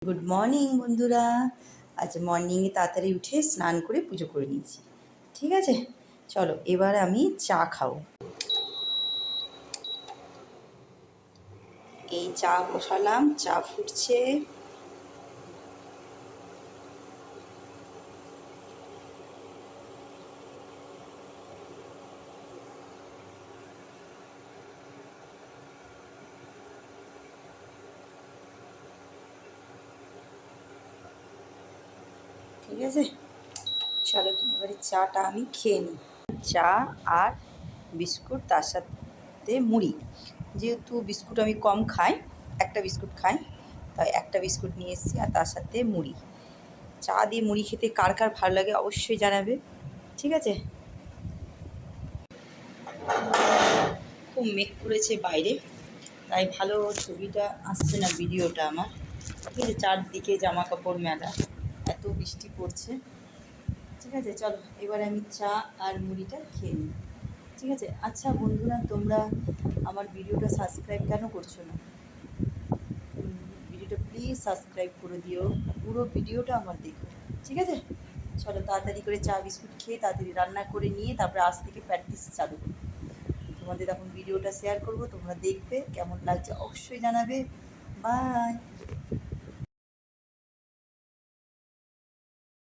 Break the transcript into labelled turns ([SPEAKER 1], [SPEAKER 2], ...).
[SPEAKER 1] Good morning বন্ধুরা। আজ মর্নিংয়ে তাড়াতাড়ি উঠে স্নান করে পুজো করে নিয়েছি। ঠিক আছে, চলো এবার আমি চা খাবো। এই চা বসালাম, চা ফুটছে। ঠিক আছে, চলো এবারে চাটা আমি খেয়ে নিই। চা আর বিস্কুট, তার সাথে মুড়ি। যেহেতু বিস্কুট আমি কম খাই, একটা বিস্কুট খাই, তাই একটা বিস্কুট নিয়ে এসেছি আর তার সাথে মুড়ি। চা দিয়ে মুড়ি খেতে কার কার ভালো লাগে অবশ্যই জানাবে। ঠিক আছে, খুব মেঘ করেছে বাইরে, তাই ভালো ছবিটা আসছে না, ভিডিওটা আমার। ঠিক আছে, চারদিকে জামা কাপড় মেলা, এত বৃষ্টি পড়ছে। ঠিক আছে, চলো এবার আমি চা আর মুড়িটা খেয়ে নিই। ঠিক আছে, আচ্ছা বন্ধুরা, তোমরা আমার ভিডিওটা সাবস্ক্রাইব কেন করছো না? ভিডিওটা প্লিজ সাবস্ক্রাইব করে দিও, পুরো ভিডিওটা আমার দেখো। ঠিক আছে, চলো তাড়াতাড়ি করে চা বিস্কুট খেয়ে তাড়াতাড়ি রান্না করে নিয়ে তারপরে আজ থেকে প্র্যাকটিস চালু করবো। তোমাদের এখন ভিডিওটা শেয়ার করব, তোমরা দেখবে, কেমন লাগছে অবশ্যই জানাবে। বাই।